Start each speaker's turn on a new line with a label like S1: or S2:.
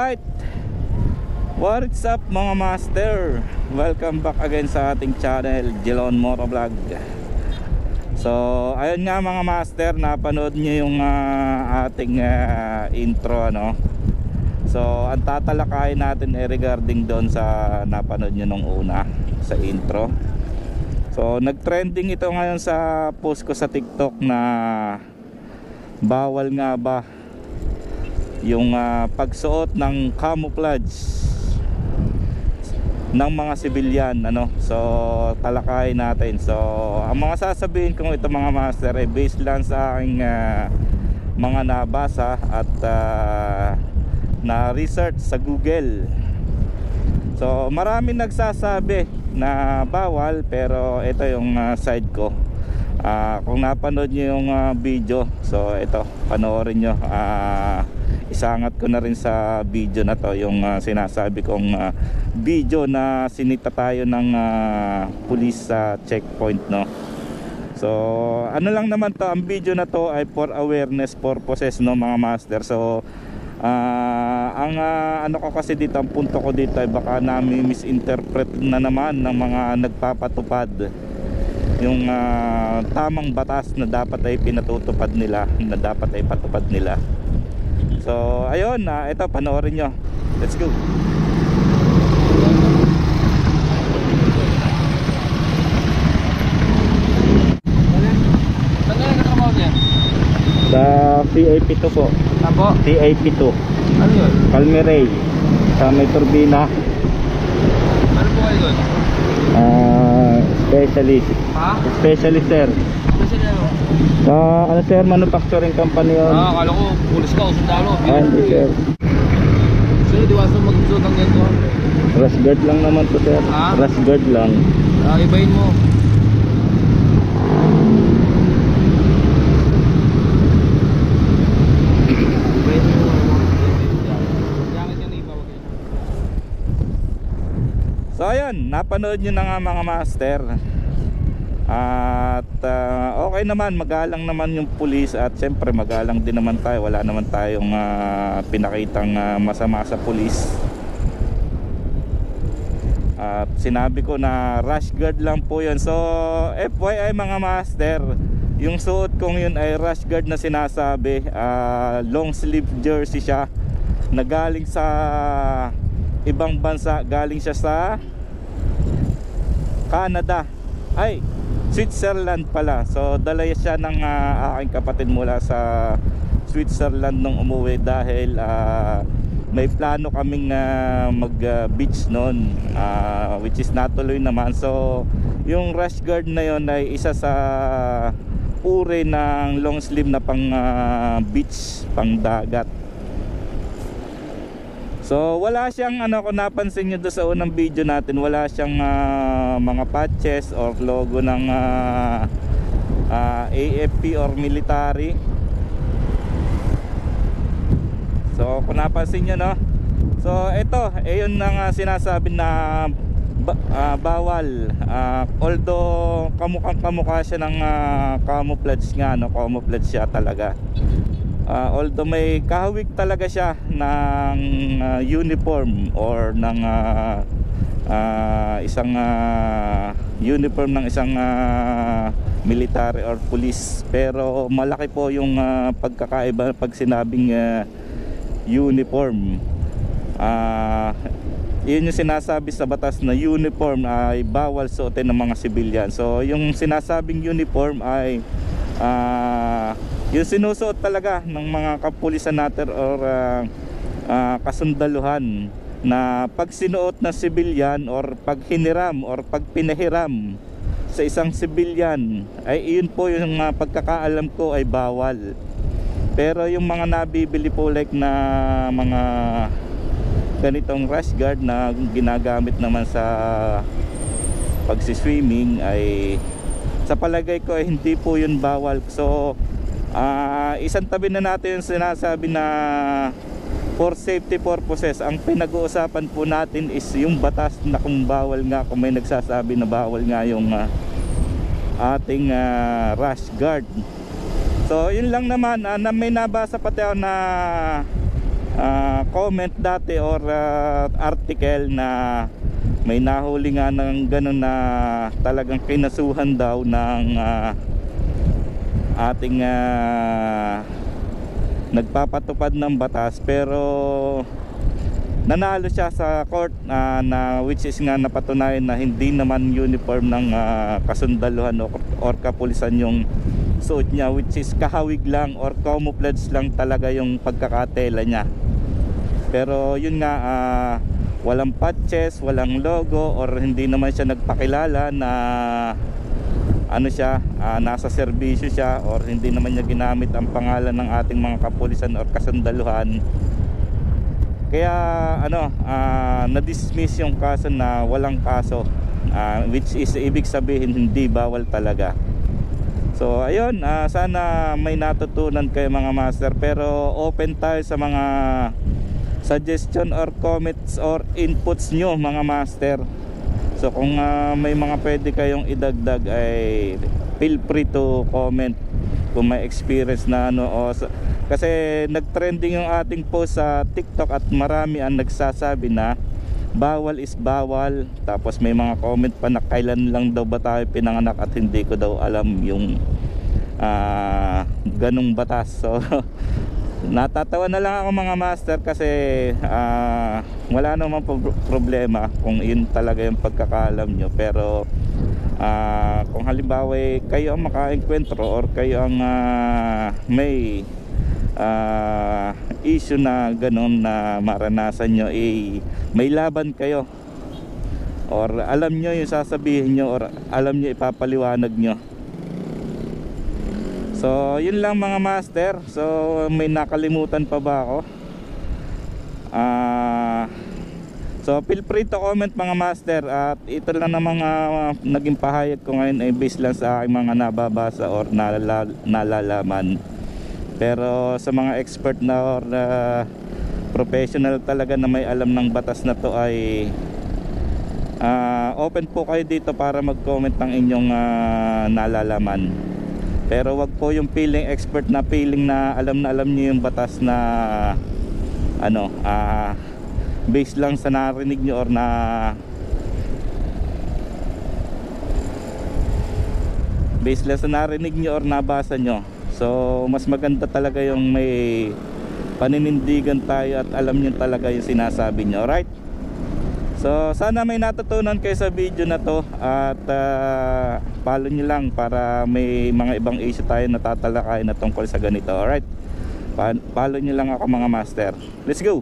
S1: Alright, what's up mga master? Welcome back again sa ating channel, Jelon Motovlog. So ayun nga mga master, napanood nyo yung ating intro, no? So ang tatalakayin natin ay regarding doon sa napanood nyo nung una sa intro. So nagtrending ito ngayon sa post ko sa TikTok na bawal nga ba yung pagsuot ng camouflage ng mga sibilyan, ano? So talakayin natin. So ang mga sasabihin kong ito mga master ay based lang sa aking mga nabasa at na research sa Google. So maraming nagsasabi na bawal, pero ito yung side ko. Kung napanood nyo yung video, so ito, panoorin nyo. Isangat ko na rin sa video na to yung sinasabi kong video na sinita tayo ng police sa checkpoint, no? So ano lang naman to, ang video na to ay for awareness purposes, no mga master. So ang ano ko kasi dito, ang punto ko dito ay baka namin misinterpret na naman ng mga nagpapatupad yung tamang batas na dapat ay pinatutupad nila, na dapat ay patupad nila. So ayun, ito panoorin nyo. Let's go.
S2: Saan nga nakatrabaho niya?
S1: Sa CAP2 po.
S2: Apo?
S1: CAP2
S2: Ano yun?
S1: Palmeray, sa may turbina.
S2: Ano po kayo doon?
S1: Specialist.
S2: Ha?
S1: Specialist sir.
S2: Kasi na ano?
S1: Sa ano sir, manufacturing company yun.
S2: Akala ko pulis ka o sundalo.
S1: Hindi sir,
S2: Sino diwasan mag-suot ng ganito?
S1: rash guard lang naman to sir.
S2: Ha?
S1: Rash guard lang.
S2: Ibahin mo. Ibahin mo. Yakit yan iba.
S1: So ayun, napanood nyo na nga mga master. At okay naman, magalang naman yung pulis. At syempre magalang din naman tayo. Wala naman tayong pinakitang masama sa pulis. At sinabi ko na rash guard lang po yun. So FYI mga master, yung suot kong yun ay rash guard na sinasabi. Long sleeve jersey siya, na galing sa ibang bansa. Galing siya sa Canada, ay Switzerland pala. So dala siya ng aking kapatid mula sa Switzerland nung umuwi, dahil may plano kaming mag beach noon, which is natuloy naman. So yung rash guard na yon ay isa sa uri ng long sleeve na pang beach, pang dagat. So wala siyang kung napansin nyo doon sa unang video natin, wala siyang mga patches or logo ng AFP or military. So kung napansin nyo, no? So ito, yun na sinasabi na bawal. Although kamukhang-kamukha siya ng camouflage nga, no? Camouflage siya talaga. Although may kahawig talaga siya ng uniform or ng isang uniform ng isang military or police, pero malaki po yung pagkakaiba pag sinabing uniform. Yun yung sinasabi sa batas na uniform ay bawal suotin ng mga civilian. So yung sinasabing uniform ay yung sinusuot talaga ng mga kapulisan natin or kasundaluhan, na pag sinuot na civilian or pag hiniram or pag pinahiram sa isang civilian, ay iyon po yung pagkakaalam ko ay bawal. Pero yung mga nabibili po like na mga ganitong rash guard na ginagamit naman sa pagsiswimming, ay sa palagay ko ay hindi po yun bawal. So isang tabi na natin yung sinasabi na for safety purposes. Ang pinag-uusapan po natin is yung batas na kung bawal nga, kung may nagsasabi na bawal nga yung ating rash guard. So yun lang naman. Na may nabasa pati ako na comment dati or article na may nahuli nga ng ganun na talagang kinasuhan daw ng ating nagpapatupad ng batas, pero nanalo siya sa court na which is nga napatunayan na hindi naman uniform ng kasundaluhan or kapulisan yung suot niya, which is kahawig lang or camouflage lang talaga yung pagkakatela niya. Pero yun nga, walang patches, walang logo, or hindi naman siya nagpakilala na ano siya, nasa serbisyo siya, or hindi naman niya ginamit ang pangalan ng ating mga kapulisan or kasundaluhan. Kaya na-dismiss yung kaso na walang kaso, which is ibig sabihin hindi bawal talaga. So ayun, sana may natutunan kayo mga master, pero open tayo sa mga suggestion or comments or inputs nyo mga master. So kung may mga pwede kayong idagdag ay feel free to comment kung may experience na kasi nagtrending yung ating post sa TikTok at marami ang nagsasabi na bawal is bawal, tapos may mga comment pa na kailan lang daw ba tayo pinanganak at hindi ko daw alam yung ganong batas. So natatawa na lang ako mga master kasi wala namang problema kung yun talaga yung pagkakaalam nyo. Pero kung halimbawa kayo ang makaengkwentro or kayo ang may issue na ganon na maranasan nyo, may laban kayo or alam nyo yung sasabihin nyo or alam nyo ipapaliwanag nyo. So yun lang mga master. So may nakalimutan pa ba ako? So feel free to comment mga master. At ito lang na mga naging pahayag ko ngayon ay based lang sa aking mga nababasa or nalalaman. Pero sa mga expert na or professional talaga na may alam ng batas na to ay open po kayo dito para mag-comment ng inyong nalalaman. Pero wag po yung feeling expert na feeling na alam niyo yung batas na based lang sa narinig nyo or na based lang sa narinig nyo or nabasa nyo. So mas maganda talaga yung may paninindigan tayo at alam nyo talaga yung sinasabi nyo. Alright, so sana may natutunan kayo sa video na to. At follow nyo lang para may mga ibang issue tayo na tatalakayin na tungkol sa ganito. Alright, follow nyo lang ako mga master. Let's go!